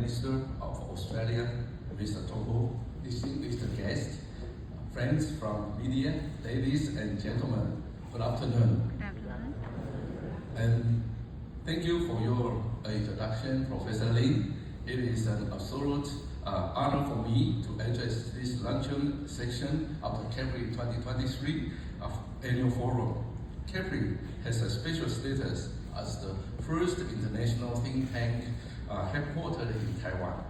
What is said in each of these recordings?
Minister of Australia, Mr. Toho, distinguished guests, friends from media, ladies and gentlemen, good afternoon. And thank you for your introduction, Professor Lin. It is an absolute honor for me to address this luncheon section of the CAPRI 2023 Annual Forum. CAPRI has a special status as the first international think tank headquartered in Taiwan.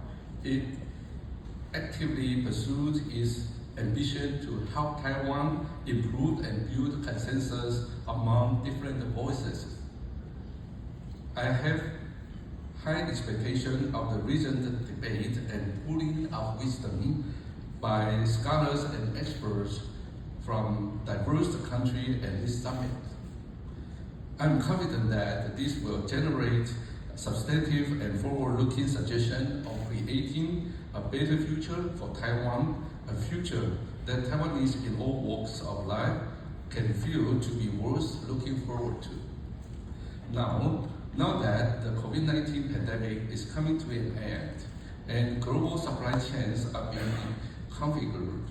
It actively pursued its ambition to help Taiwan improve and build consensus among different voices. I have high expectation of the recent debate and pooling of wisdom by scholars and experts from diverse countries at this summit. I'm confident that this will generate substantive and forward-looking suggestions of creating a better future for Taiwan, a future that Taiwanese in all walks of life can feel to be worth looking forward to. Now that the COVID-19 pandemic is coming to an end and global supply chains are being configured,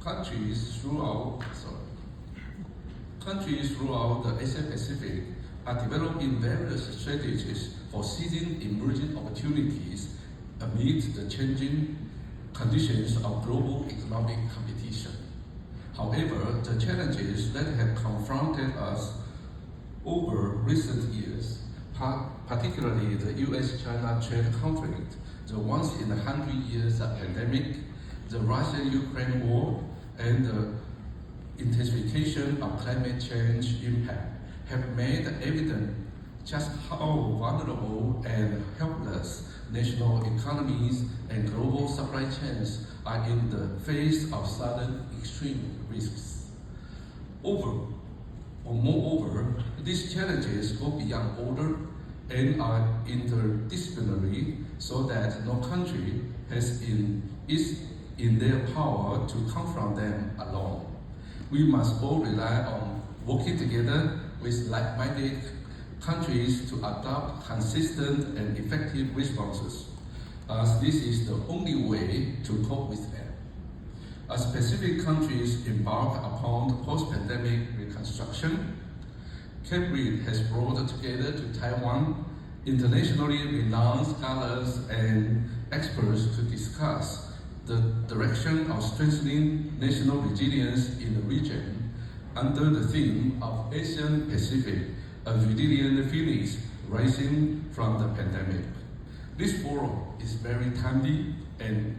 countries throughout the Asia Pacific are developing various strategies for seizing emerging opportunities amid the changing conditions of global economic competition. However, the challenges that have confronted us over recent years, particularly the US-China trade conflict, the once-in-a-100 years pandemic, the Russia-Ukraine war, and the intensification of climate change impact, have made evident just how vulnerable and helpless national economies and global supply chains are in the face of sudden extreme risks. Moreover, these challenges go beyond border and are interdisciplinary, so that no country is in their power to confront them alone. We must all rely on working together with like-minded countries to adopt consistent and effective responses, as this is the only way to cope with them. As Pacific countries embark upon post-pandemic reconstruction, CAPRI has brought together to Taiwan internationally renowned scholars and experts to discuss the direction of strengthening national resilience in the region under the theme of Asian Pacific, a resilient phoenix rising from the pandemic. This forum is very timely and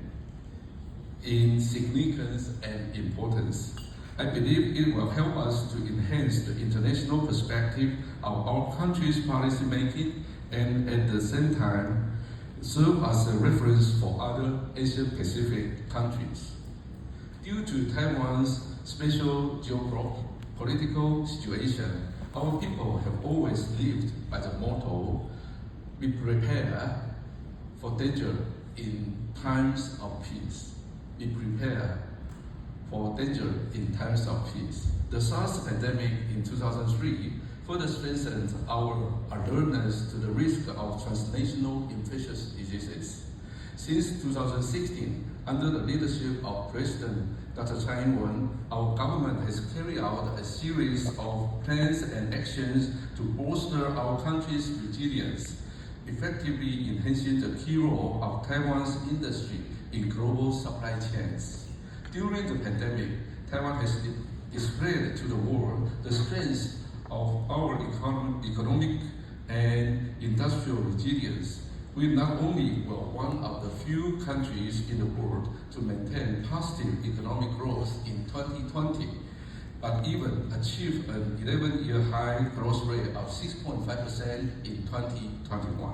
in significance and importance. I believe it will help us to enhance the international perspective of our country's policy making and at the same time serve as a reference for other Asian Pacific countries. Due to Taiwan's special geopolitical situation, our people have always lived by the motto, we prepare for danger in times of peace. We prepare for danger in times of peace. The SARS pandemic in 2003 further strengthened our alertness to the risk of transnational infectious diseases. Since 2016, under the leadership of President Dr. Tsai Ing-wen, our government has carried out a series of plans and actions to bolster our country's resilience, effectively enhancing the key role of Taiwan's industry in global supply chains. During the pandemic, Taiwan has displayed to the world the strength of our economic and industrial resilience. We not only were one of the few countries in the world to maintain positive economic growth in 2020, but even achieved an 11-year high growth rate of 6.5% in 2021.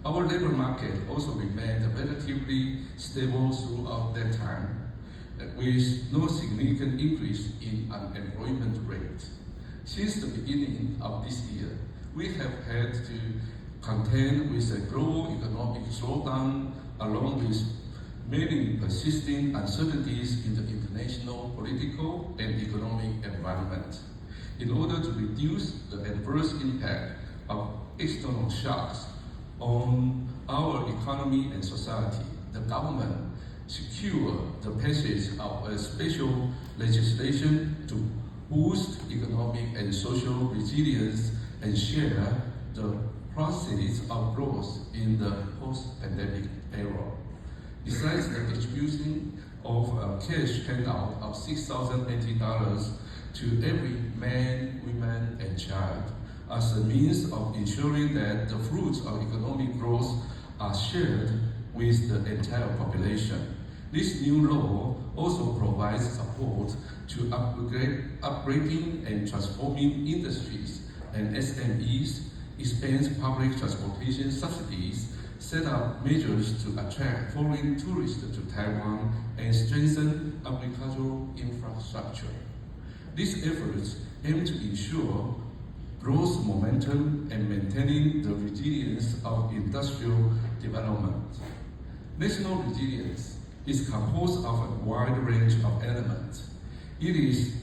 Our labor market also remained relatively stable throughout that time, with no significant increase in unemployment rate. Since the beginning of this year, we have had to contend with a global economic slowdown along with many persisting uncertainties in the international political and economic environment. In order to reduce the adverse impact of external shocks on our economy and society, the government secured the passage of a special legislation to boost economic and social resilience and share the process of growth in the post-pandemic era. Besides the distribution of a cash handout of $6,080 to every man, woman, and child as a means of ensuring that the fruits of economic growth are shared with the entire population. This new law also provides support to upgrading and transforming industries and SMEs, expands public transportation subsidies, set up measures to attract foreign tourists to Taiwan, and strengthen agricultural infrastructure. These efforts aim to ensure growth momentum and maintaining the resilience of industrial development. National resilience is composed of a wide range of elements. It is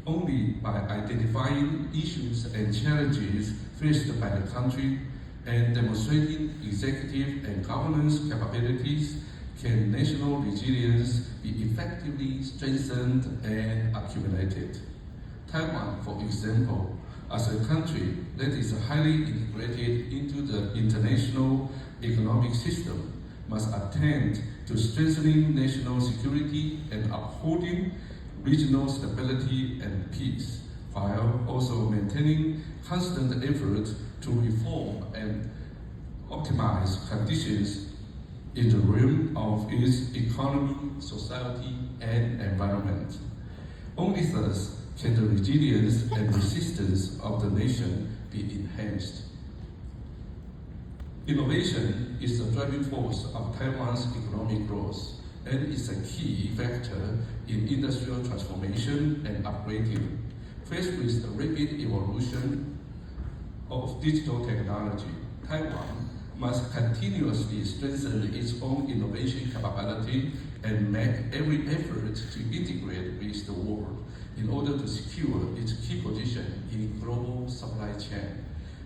only by identifying issues and challenges faced by the country and demonstrating executive and governance capabilities can national resilience be effectively strengthened and accumulated. Taiwan, for example, as a country that is highly integrated into the international economic system, must attend to strengthening national security and upholding regional stability and peace, while also maintaining constant effort to reform and optimize conditions in the realm of its economy, society, and environment. Only thus can the resilience and resistance of the nation be enhanced. Innovation is the driving force of Taiwan's economic growth and is a key factor in industrial transformation and upgrading. Faced with the rapid evolution of digital technology, Taiwan must continuously strengthen its own innovation capability and make every effort to integrate with the world in order to secure its key position in global supply chain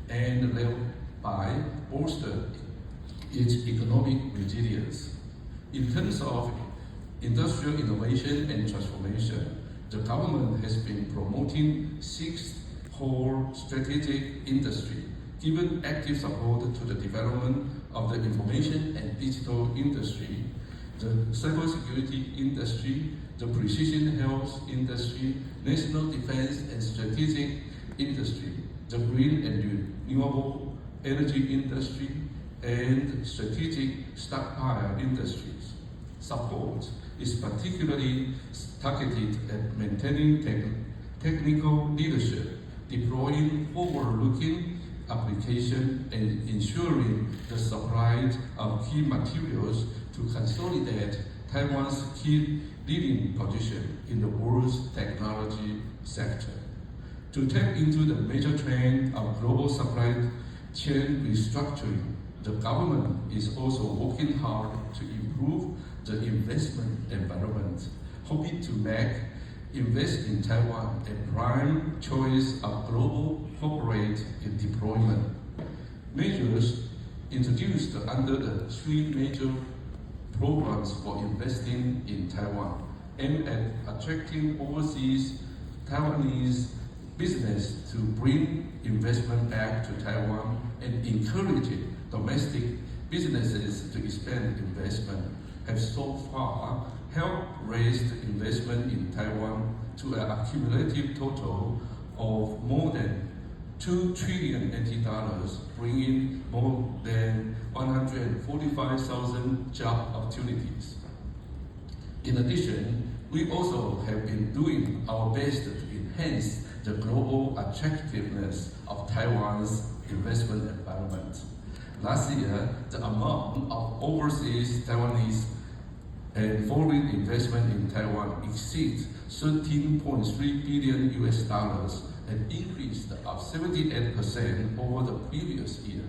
and thereby bolster its economic resilience. In terms of industrial innovation and transformation, the government has been promoting 6 core strategic industries, given active support to the development of the information and digital industry, the cybersecurity industry, the precision health industry, national defense and strategic industry, the green and renewable energy industry, and strategic stockpile industries. Support is particularly targeted at maintaining technical leadership, deploying forward-looking application, and ensuring the supply of key materials to consolidate Taiwan's key leading position in the world's technology sector. To tap into the major trend of global supply chain restructuring, the government is also working hard to improve the investment environment, hoping to make invest in Taiwan a prime choice of global corporate deployment. Measures introduced under the 3 major programs for investing in Taiwan aim at attracting overseas Taiwanese business to bring investment back to Taiwan and encouraging domestic businesses to expand investment have so far helped raise investment in Taiwan to an accumulative total of more than $2 trillion, bringing more than 145,000 job opportunities. In addition, we also have been doing our best to enhance the global attractiveness of Taiwan's investment environment. Last year, the amount of overseas Taiwanese and foreign investment in Taiwan exceeds $13.3 billion, an increase of 78% over the previous year.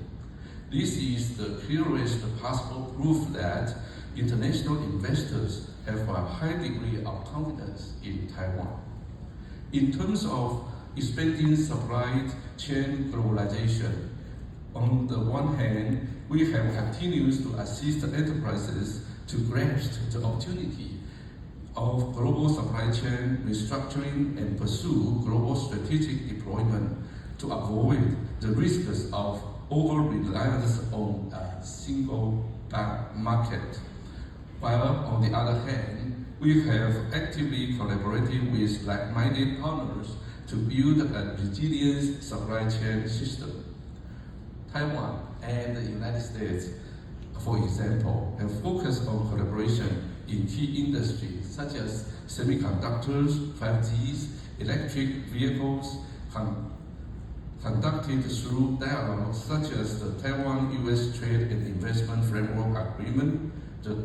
This is the clearest possible proof that international investors have a high degree of confidence in Taiwan. In terms of expanding supply chain globalization, On the one hand, we have continued to assist enterprises to grasp the opportunity of global supply chain restructuring and pursue global strategic deployment to avoid the risks of over-reliance on a single market. While on the other hand, we have actively collaborated with like-minded partners to build a resilient supply chain system. Taiwan and the United States, for example, have focused on collaboration in key industries such as semiconductors, 5Gs, electric vehicles, conducted through dialogues such as the Taiwan-US Trade and Investment Framework Agreement, the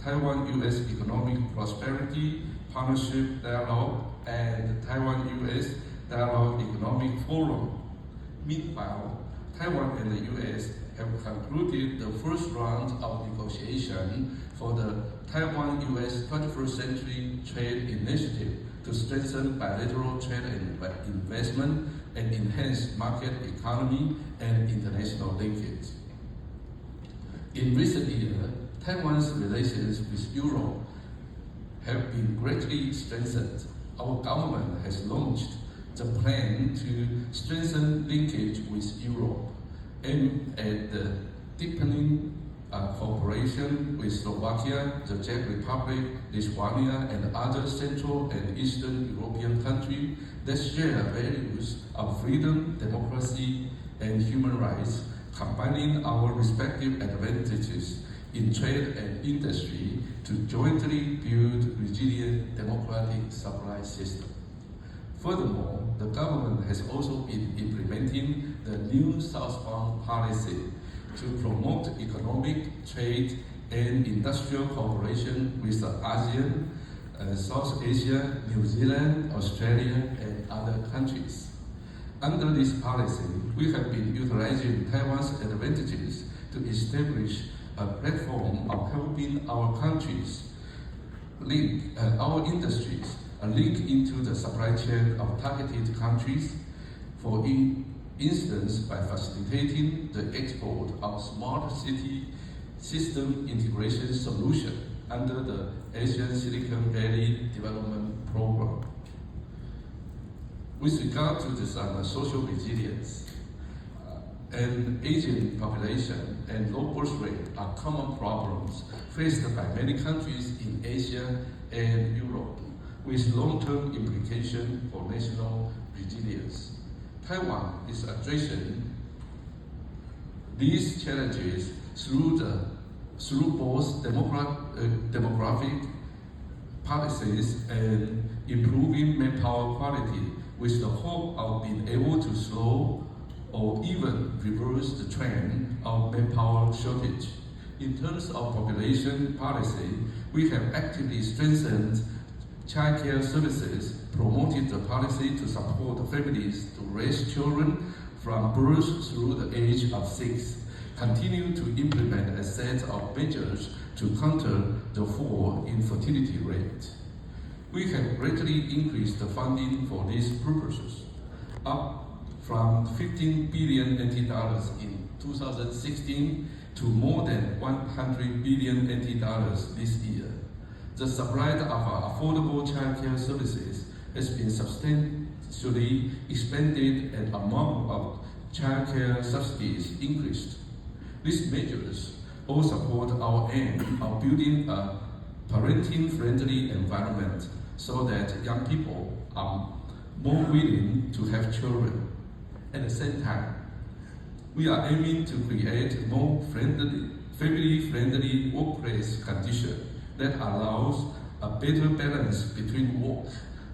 Taiwan-US Economic Prosperity Partnership Dialogue, and the Taiwan-US Dialogue Economic Forum. Meanwhile, Taiwan and the US have concluded the first round of negotiation for the Taiwan-US 21st Century Trade Initiative to strengthen bilateral trade and investment and enhance market economy and international linkage. In recent years, Taiwan's relations with Europe have been greatly strengthened. Our government has launched the plan to strengthen linkage with Europe, aimed at the deepening cooperation with Slovakia, the Czech Republic, Lithuania, and other Central and Eastern European countries that share values of freedom, democracy, and human rights, combining our respective advantages in trade and industry to jointly build resilient democratic supply system. Furthermore, the government has also been implementing the new southbound policy to promote economic, trade, and industrial cooperation with the ASEAN, South Asia, New Zealand, Australia, and other countries. Under this policy, we have been utilizing Taiwan's advantages to establish a platform of helping our countries link our industries link into the supply chain of targeted countries, for instance, by facilitating the export of smart city system integration solution under the Asian Silicon Valley Development Program. With regard to the social resilience, an aging population and low birth rate are common problems faced by many countries in Asia and Europe, with long-term implications for national resilience. Taiwan is addressing these challenges through both demographic policies and improving manpower quality, with the hope of being able to slow or even reverse the trend of manpower shortage. In terms of population policy, we have actively strengthened childcare services, promoted the policy to support families to raise children from birth through the age of 6, continue to implement a set of measures to counter the fall in fertility rate. We have greatly increased the funding for these purposes, up from 15 billion NT dollars in 2016 to more than 100 billion NT dollars this year. The supply of our affordable childcare services has been substantially expanded and amount of childcare subsidies increased. These measures all support our aim of building a parenting-friendly environment so that young people are more willing to have children. At the same time, we are aiming to create more family-friendly workplace conditions that allows a better balance between work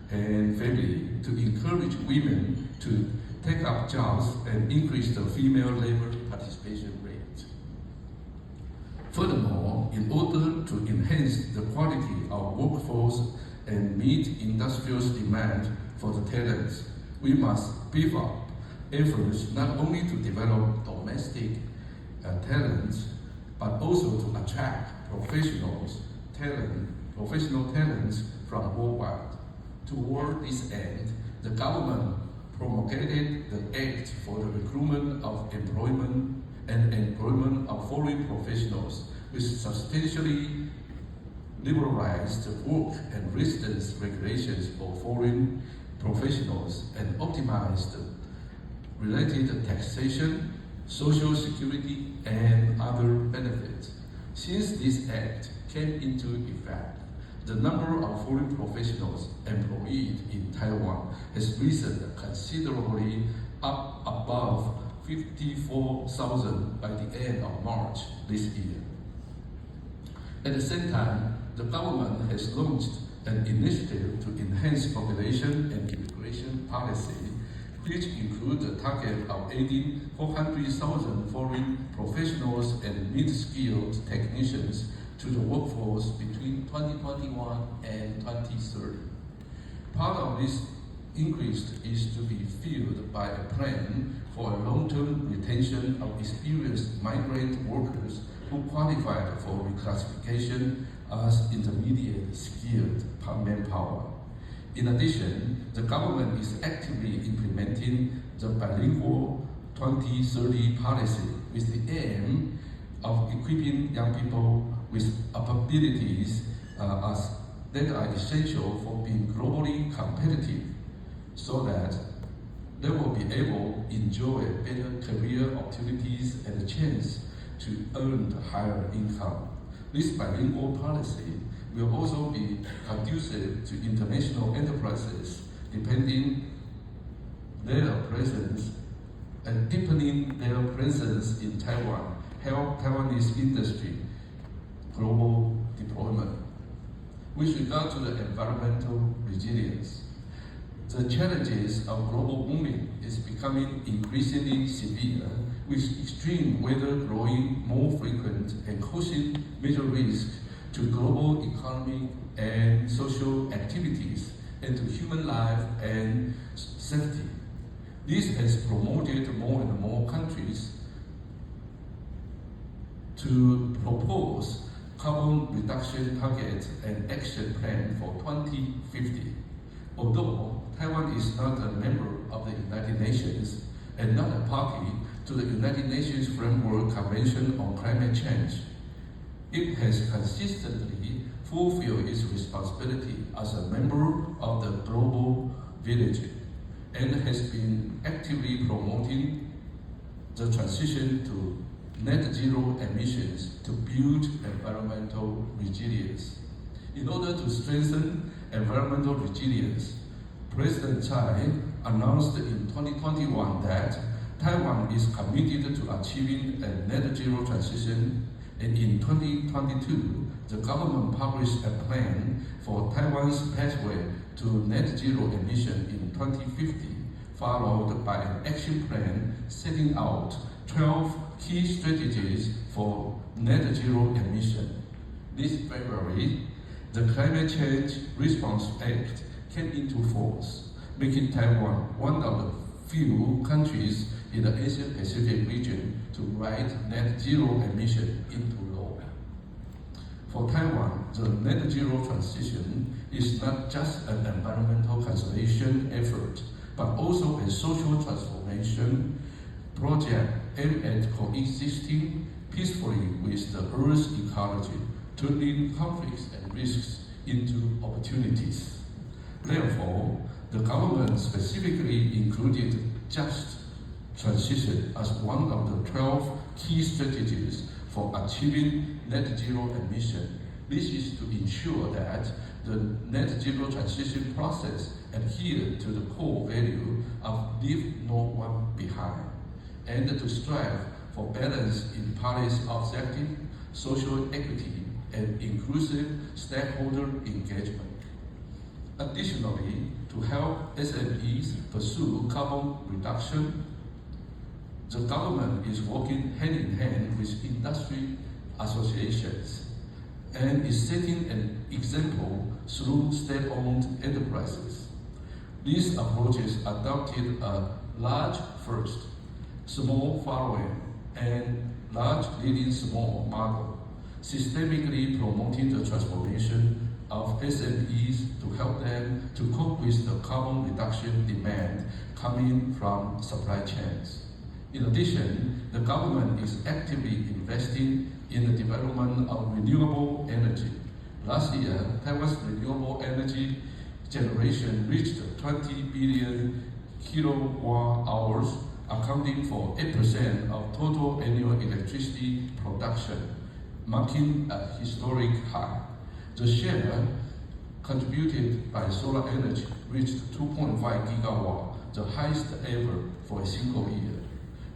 and family, to encourage women to take up jobs and increase the female labor participation rate. Furthermore, in order to enhance the quality of workforce and meet industrial's demand for the talents, we must beef up efforts not only to develop domestic talents, but also to attract professional talents from worldwide. Toward this end, the government promulgated the Act for the Recruitment of Employment and employment of foreign professionals with substantially liberalized work and residence regulations for foreign professionals and optimized related taxation, social security, and other benefits. Since this act came into effect, the number of foreign professionals employed in Taiwan has risen considerably, up above 54,000 by the end of March this year. At the same time, the government has launched an initiative to enhance population and immigration policy, which includes a target of adding 400,000 foreign professionals and mid-skilled technicians to the workforce between 2021 and 2030. Part of this increase is to be fueled by a plan for a long-term retention of experienced migrant workers who qualified for reclassification as intermediate skilled manpower. In addition, the government is actively implementing the bilingual 2030 policy with the aim of equipping young people with abilities that are essential for being globally competitive, so that they will be able to enjoy better career opportunities and a chance to earn higher income. This bilingual policy will also be conducive to international enterprises deepening their presence in Taiwan, help Taiwanese industry global deployment. With regard to the environmental resilience, the challenges of global warming is becoming increasingly severe, with extreme weather growing more frequent and causing major risks to global economic and social activities and to human life and safety. This has promoted more and more countries to propose carbon reduction targets and action plan for 2050. Although Taiwan is not a member of the United Nations and not a party to the United Nations Framework Convention on Climate Change, it has consistently fulfilled its responsibility as a member of the global village and has been actively promoting the transition to net zero emissions to build environmental resilience. In order to strengthen environmental resilience, President Tsai announced in 2021 that Taiwan is committed to achieving a net zero transition, and in 2022, the government published a plan for Taiwan's pathway to net zero emission in 2050, followed by an action plan setting out 12 key strategies for net zero emission. This February, the Climate Change Response Act came into force, making Taiwan one of the few countries in the Asia-Pacific region to write net zero emission into law. For Taiwan, the net zero transition is not just an environmental conservation effort, but also a social transformation project aimed at coexisting peacefully with the Earth's ecology, turning conflicts and risks into opportunities. Therefore, the government specifically included just transition as one of the 12 key strategies for achieving net zero emission. This is to ensure that the net zero transition process adheres to the core value of leave no one behind, and to strive for balance in policy objective, social equity, and inclusive stakeholder engagement. Additionally, to help SMEs pursue carbon reduction, the government is working hand in hand with industry associations and is setting an example through state-owned enterprises. These approaches adopted a large first, small following, and large leading small model, systemically promoting the transformation of SMEs to help them to cope with the carbon reduction demand coming from supply chains. In addition, the government is actively investing in the development of renewable energy. Last year, Taiwan's renewable energy generation reached 20 billion kilowatt hours, accounting for 8% of total annual electricity production, marking a historic high. The share contributed by solar energy reached 2.5 gigawatt, the highest ever for a single year.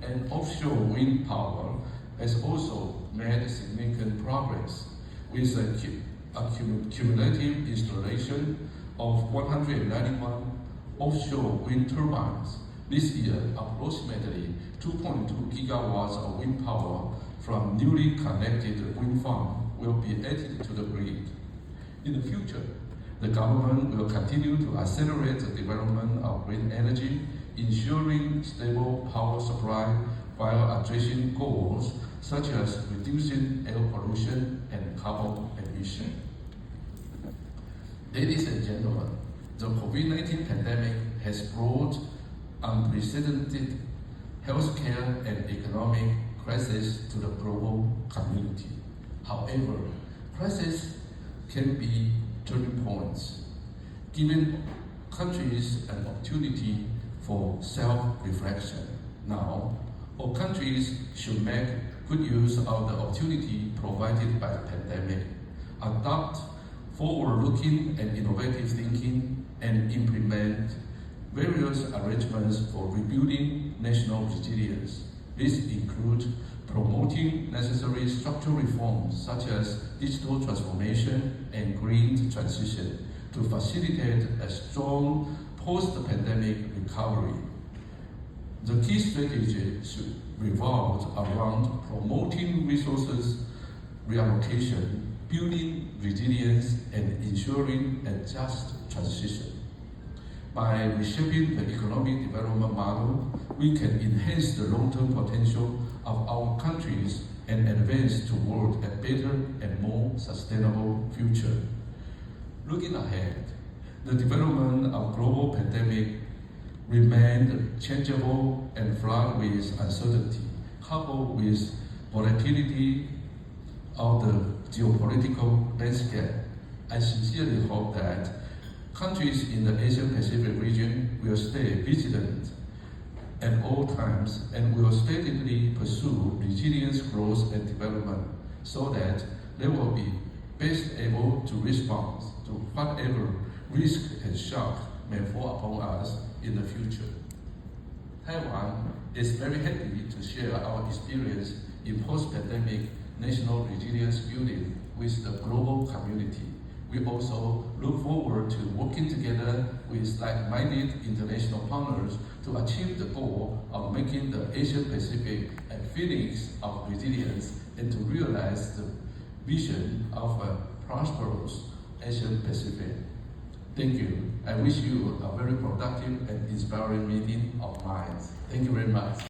And offshore wind power has also made significant progress, with a cumulative installation of 191 offshore wind turbines. This year, approximately 2.2 gigawatts of wind power from newly connected wind farms will be added to the grid. In the future, the government will continue to accelerate the development of green energy, ensuring stable power supply while addressing goals such as reducing air pollution and carbon emission. Ladies and gentlemen, the COVID-19 pandemic has brought unprecedented healthcare and economic crisis to the global community. However, crises can be turning points, giving countries an opportunity for self-reflection. Now, all countries should make good use of the opportunity provided by the pandemic, adopt forward-looking and innovative thinking, and implement various arrangements for rebuilding national resilience. This includes promoting necessary structural reforms such as digital transformation and green transition to facilitate a strong post-pandemic recovery. The key strategy should revolve around promoting resources reallocation, building resilience, and ensuring a just transition. By reshaping the economic development model, we can enhance the long-term potential of our countries and advance toward a better and more sustainable future. Looking ahead, the development of global pandemic remained changeable and fraught with uncertainty, coupled with volatility of the geopolitical landscape. I sincerely hope that countries in the Asia-Pacific region will stay vigilant at all times and will steadily pursue resilience, growth, and development so that they will be best able to respond to whatever risk and shock may fall upon us in the future. Taiwan is very happy to share our experience in post-pandemic national resilience building with the global community. We also look forward to working together with like-minded international partners to achieve the goal of making the Asia-Pacific a phoenix of resilience and to realize the vision of a prosperous Asia-Pacific. Thank you. I wish you a very productive and inspiring meeting of minds. Thank you very much.